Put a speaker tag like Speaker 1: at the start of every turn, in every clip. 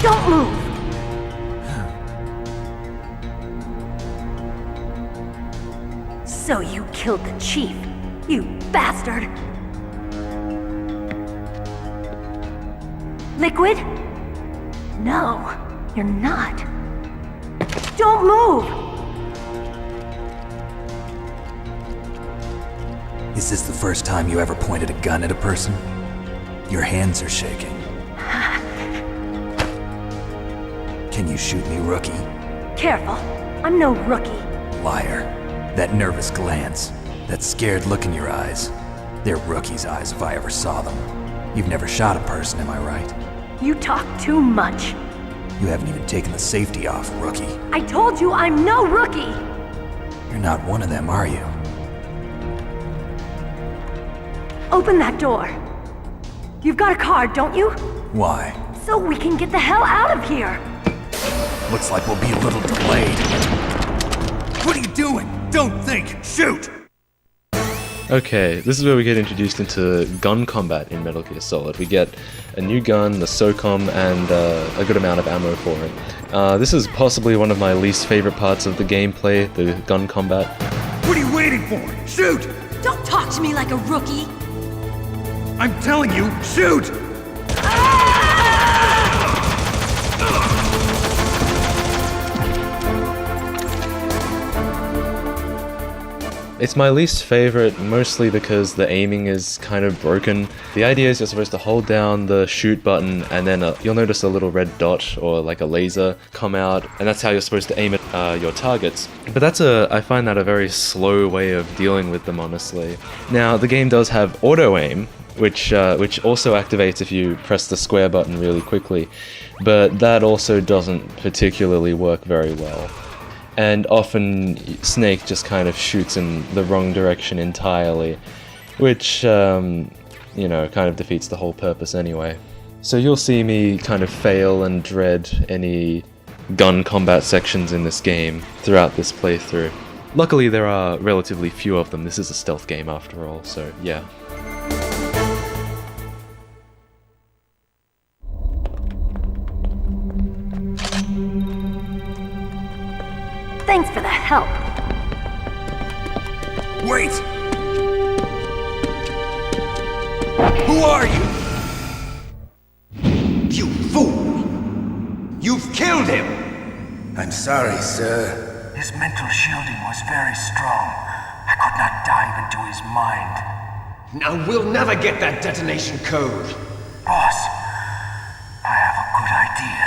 Speaker 1: Don't move! So you killed the chief, you bastard! Liquid? No, you're not. Don't move!
Speaker 2: Is this the first time you ever pointed a gun at a person? Your hands are shaking. Can you shoot me, rookie?
Speaker 1: Careful, I'm no rookie.
Speaker 2: Liar. That nervous glance, that scared look in your eyes. They're rookie's eyes if I ever saw them. You've never shot a person, am I right?
Speaker 1: You talk too much.
Speaker 2: You haven't even taken the safety off, rookie.
Speaker 1: I told you I'm no rookie!
Speaker 2: You're not one of them, are you?
Speaker 1: Open that door. You've got a card, don't you?
Speaker 2: Why?
Speaker 1: So we can get the hell out of here!
Speaker 2: Looks like we'll be a little delayed. What are you doing? Don't think! Shoot!
Speaker 3: Okay, this is where we get introduced into gun combat in Metal Gear Solid. We get a new gun, the SOCOM, and a good amount of ammo for it. This is possibly one of my least favorite parts of the gameplay, the gun combat.
Speaker 4: What are you waiting for? Shoot!
Speaker 1: Don't talk to me like a rookie!
Speaker 4: I'm telling you, shoot!
Speaker 3: It's my least favorite, mostly because the aiming is kind of broken. The idea is you're supposed to hold down the shoot button and then you'll notice a little red dot or like a laser come out, and that's how you're supposed to aim at your targets. But I find that a very slow way of dealing with them, honestly. Now, the game does have auto-aim, which also activates if you press the square button really quickly, but that also doesn't particularly work very well. And often Snake just kind of shoots in the wrong direction entirely, which, kind of defeats the whole purpose anyway. So you'll see me kind of fail and dread any gun combat sections in this game throughout this playthrough. Luckily there are relatively few of them. This is a stealth game after all, so yeah.
Speaker 1: Thanks for the help.
Speaker 2: Wait! Who are you?
Speaker 4: You fool! You've killed him!
Speaker 5: I'm sorry, sir.
Speaker 6: His mental shielding was very strong. I could not dive into his mind.
Speaker 4: Now we'll never get that detonation code.
Speaker 6: Boss, I have a good idea.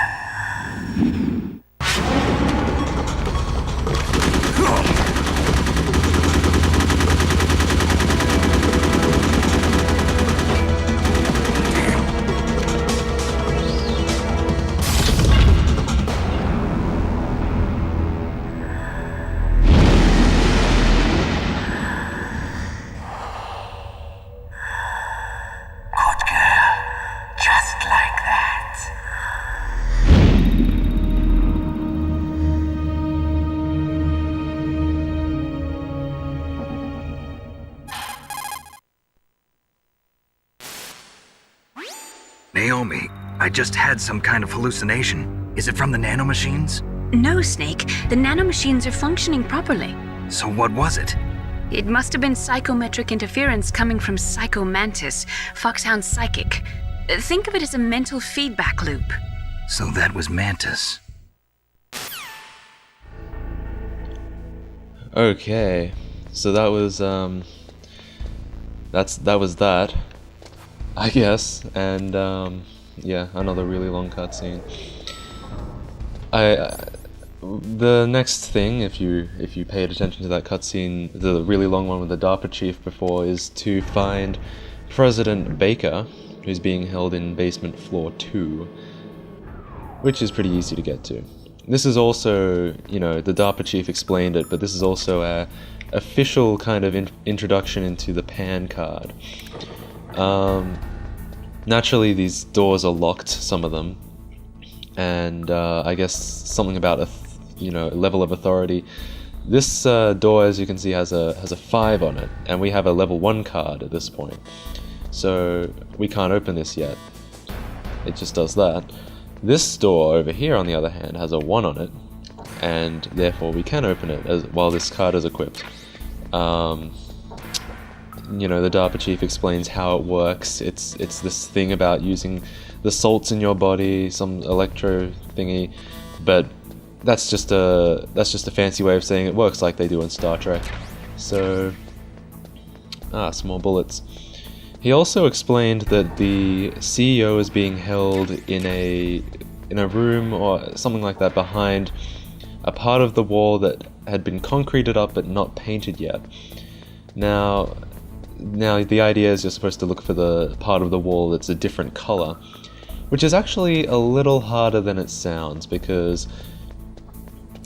Speaker 2: Naomi, I just had some kind of hallucination. Is it from the nanomachines?
Speaker 7: No, Snake. The nanomachines are functioning properly.
Speaker 2: So what was it?
Speaker 7: It must have been psychometric interference coming from Psycho Mantis, Foxhound's psychic. Think of it as a mental feedback loop.
Speaker 2: So that was Mantis.
Speaker 3: Okay, so that was that, I guess, and yeah, another really long cutscene. The next thing, if you paid attention to that cutscene, the really long one with the DARPA chief before, is to find President Baker, who's being held in basement floor 2, which is pretty easy to get to. This is also, the DARPA chief explained it, but this is also a official kind of introduction into the PAN card. Naturally, these doors are locked, some of them, and I guess something about a level of authority. This door, as you can see, has a 5 on it, and we have a level 1 card at this point, so we can't open this yet. It just does that. This door over here, on the other hand, has a 1 on it, and therefore we can open it while this card is equipped. You know, the DARPA chief explains how it works. It's this thing about using the salts in your body, some electro thingy, but that's just a fancy way of saying it works like they do in Star Trek. So, some more bullets. He also explained that the CEO is being held in a room or something like that behind a part of the wall that had been concreted up but not painted yet. Now the idea is you're supposed to look for the part of the wall that's a different color, which is actually a little harder than it sounds, because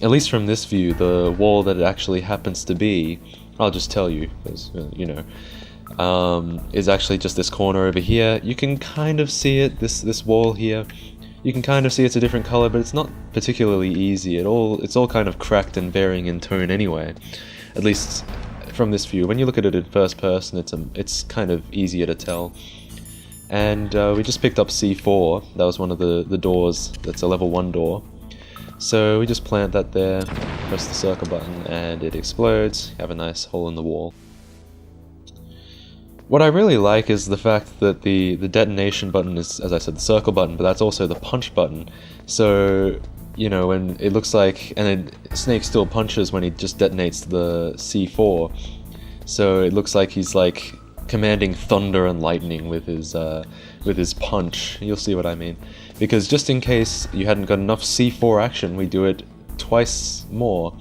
Speaker 3: at least from this view, the wall that it actually happens to be, I'll just tell you, because, you know, is actually just this corner over here. You can kind of see it, this wall here. You can kind of see it's a different color, but it's not particularly easy. It's all kind of cracked and varying in tone anyway. At least from this view. When you look at it in first person, it's kind of easier to tell. And we just picked up C4. That was one of the doors. That's a level 1 door. So we just plant that there, press the circle button, and it explodes. You have a nice hole in the wall. What I really like is the fact that the detonation button is, as I said, the circle button, but that's also the punch button. So, you know, when it looks like, and then Snake still punches when he just detonates the C4. So it looks like he's like commanding thunder and lightning with his punch. You'll see what I mean. Because just in case you hadn't got enough C4 action, we do it twice more.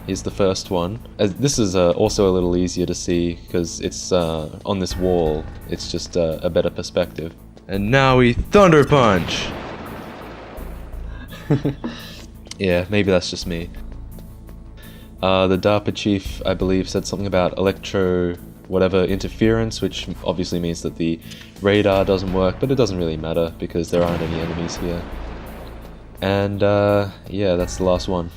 Speaker 3: Here's the first one. This is also a little easier to see because it's on this wall. It's just a better perspective. And now we thunder punch! Yeah, maybe that's just me. The DARPA chief, I believe, said something about electro whatever interference, which obviously means that the radar doesn't work, but it doesn't really matter because there aren't any enemies here. And yeah, that's the last one.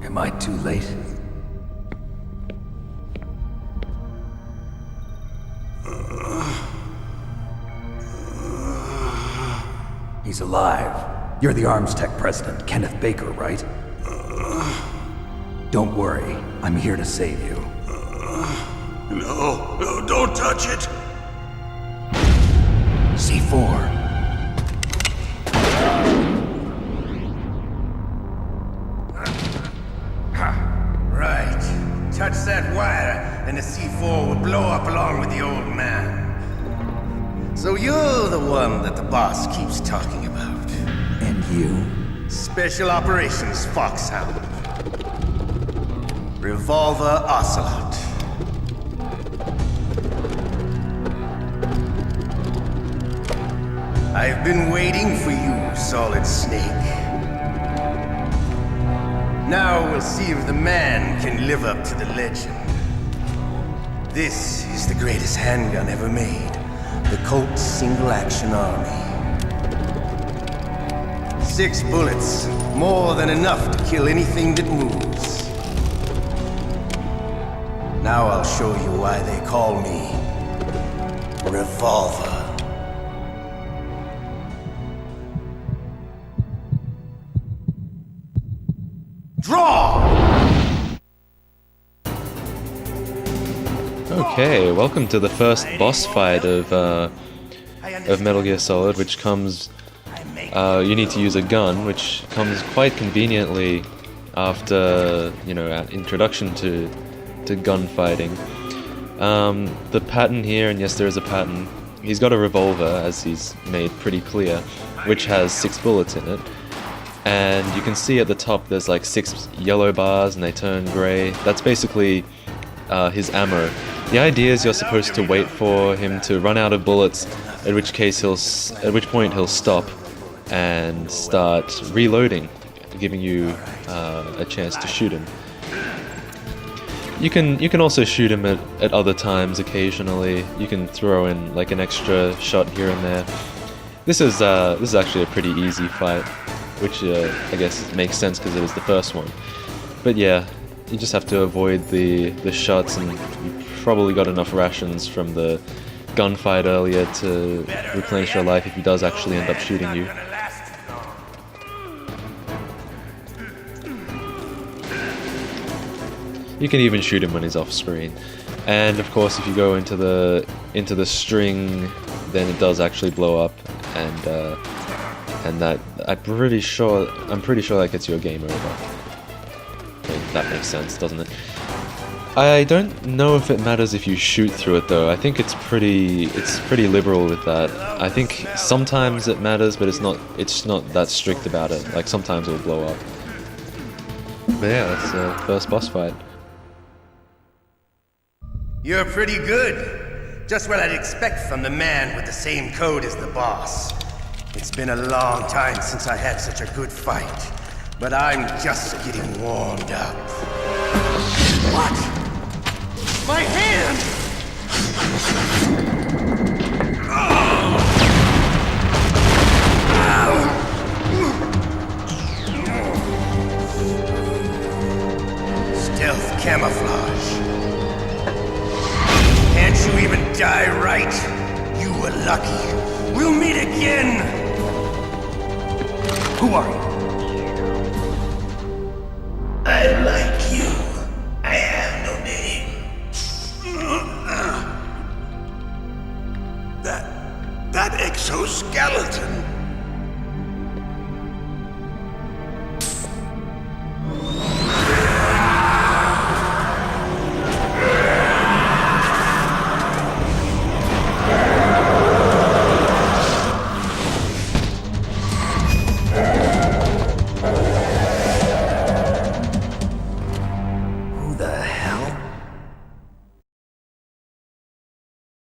Speaker 2: Am I too late? He's alive. You're the Arms Tech president, Kenneth Baker, right? Don't worry, I'm here to save you.
Speaker 5: No, don't touch it!
Speaker 2: C4.
Speaker 5: Right. Touch that wire, and the C4 will blow up along with the old man. So you're the one that the boss keeps talking about.
Speaker 2: And you?
Speaker 5: Special Operations Foxhound. Revolver Ocelot. I've been waiting for you, Solid Snake. Now we'll see if the man can live up to the legend. This is the greatest handgun ever made. The Colt Single Action Army. 6 bullets, more than enough to kill anything that moves. Now I'll show you why they call me Revolver. Draw!
Speaker 3: Okay, welcome to the first boss fight of Metal Gear Solid, which comes... you need to use a gun, which comes quite conveniently after, you know, our introduction to gunfighting. The pattern here, and yes there is a pattern, he's got a revolver, as he's made pretty clear, which has 6 bullets in it. And you can see at the top there's like 6 yellow bars and they turn grey. That's basically his ammo. The idea is you're supposed to wait for him to run out of bullets, at which point he'll stop and start reloading, giving you a chance to shoot him. You can also shoot him at other times occasionally. You can throw in like an extra shot here and there. This is actually a pretty easy fight, which I guess makes sense because it was the first one. But yeah, You just have to avoid the shots, and you probably got enough rations from the gunfight earlier to replenish your life if he does actually end up shooting you. You can even shoot him when he's off screen. And of course, if you go into the string, then it does actually blow up, and that I'm pretty sure that gets you a game over. I mean, that makes sense, doesn't it? I don't know if it matters if you shoot through it though. I think it's pretty liberal with that. I think sometimes it matters, but it's not that strict about it. Like sometimes it'll blow up. But yeah, that's the first boss fight.
Speaker 5: You're pretty good. Just what I'd expect from the man with the same code as the boss. It's been a long time since I had such a good fight, but I'm just getting warmed up. What? My hand! Stealth camouflage. Can't you even die right? You were lucky. We'll meet again! Who are you? I like you. I have no name. That exoskeleton.